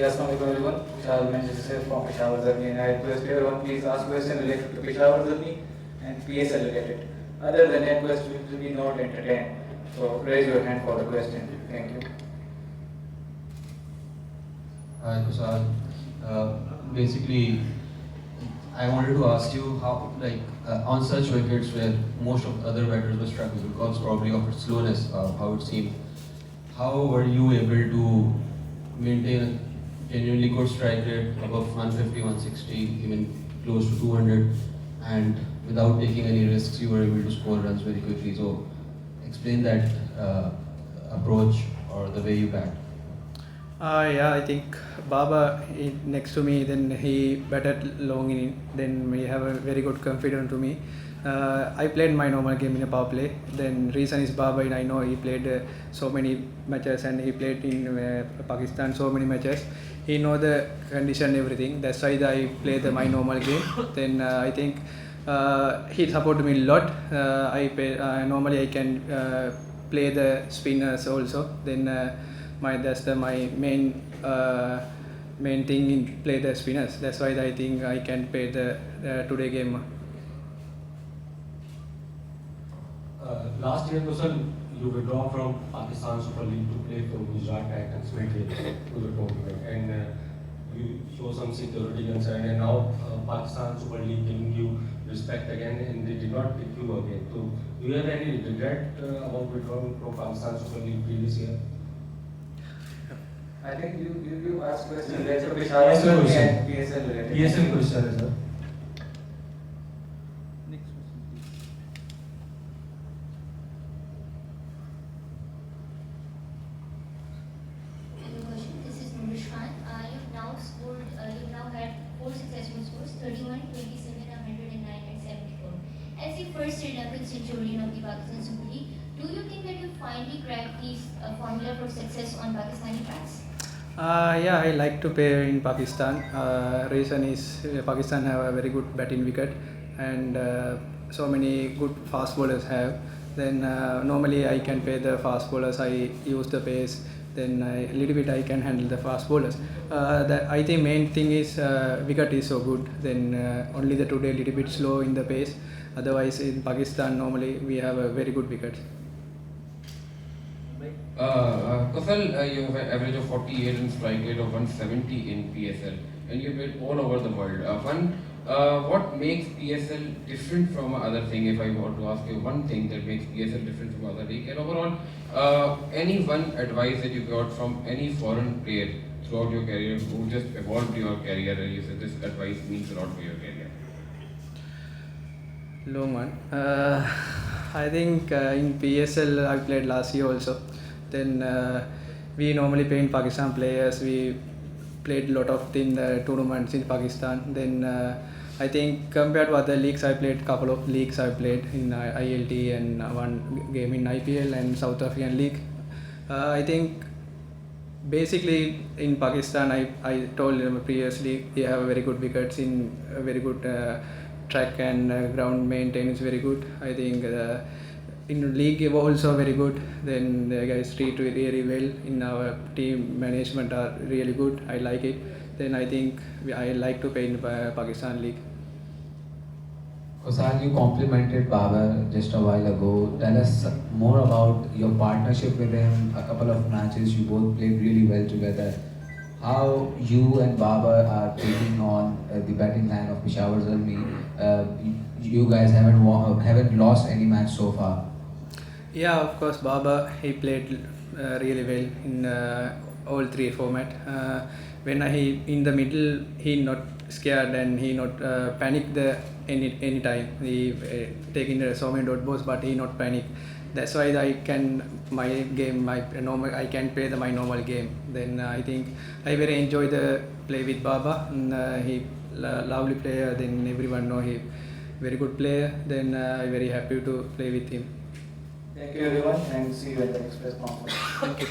Yes, everyone. Kusal Mendis from Peshawar, Zilmi, and I request everyone please ask questions related to Peshawar, Zilmi, and PSL related. Other than that, questions will be not entertained. So raise your hand for the question. Thank you. Hi, Kusal. Basically, I wanted to ask you how, on such wickets where most of other batters were struggling because probably of its slowness, how it seemed, how were you able to maintain a genuinely good strike rate above 150, 160, even close to 200, and without taking any risks, you were able to score runs very quickly? So, explain that approach or the way you bat. Yeah, I think Babar next to me, then he batted long in, then we have a very good confidence to me. I played my normal game in a power play. Then reason is Babar, I know he played so many matches and he played in Pakistan so many matches. He know the condition, everything. That's why I play my normal game. Then I think he supported me a lot. Normally I can play the spinners also. Then that's my main thing in play the spinners. That's why I think I can play the today game. Last year, Kusal, you withdraw from Pakistan Super League to play for Gujarat Titans midway to the tournament, and you show some security concern, and now Pakistan Super League giving you respect again, and they did not pick you again. So, do you have any regret about withdrawing from Pakistan Super League previous year? I think you asked questions related to Peshawar, Zilmi, and PSL related. PSL question, sir. You've now had 4 successful scores, 31, 27, 109 and 74. As the first Sri Lankan centurion of the Pakistan Super League, do you think that you finally cracked the formula for success on Pakistani tracks? Yeah, I like to play in Pakistan. Reason is Pakistan have a very good batting wicket and so many good fast bowlers have. Then normally I can play the fast bowlers, I use the pace. Then a little bit I can handle the fast bowlers. I think main thing is wicket is so good. Then only the today little bit slow in the pace. Otherwise in Pakistan normally we have a very good wicket. Kusal, you have an average of 48 and strike rate of 170 in PSL, and you played all over the world. What makes PSL different from other thing? If I want to ask you one thing that makes PSL different from other league, and overall, any one advice that you got from any foreign player throughout your career who just evolved your career, and you said this advice means a lot for your career? Long one. I think in PSL I played last year also. Then we normally play in Pakistan players. We played a lot of in the tournaments in Pakistan. Then I think compared to other leagues, I played couple of leagues. I played in ILT and one game in IPL and South African League. I think basically in Pakistan, I told them previously they have very good wickets in very good track and ground maintenance very good. I think in league also very good. Then the guys treat really well. In our team management are really good. I like it. Then I think I like to play in Pakistan League. Kusal, you complimented Babar just a while ago. Tell us more about your partnership with him. A couple of matches you both played really well together. How you and Babar are taking on the batting line of Peshawar Zilmi. You guys haven't lost any match so far. Yeah, of course, Babar, he played really well in all 3 format. When he in the middle, he not scared and he not panic any time. He taking so many dot balls, but he not panic. That's why I can I can play my normal game. Then I think I very enjoy the play with Babar. He lovely player. Then everyone know he very good player. Then I very happy to play with him. Thank you everyone, and see you at the next press conference. Thank you.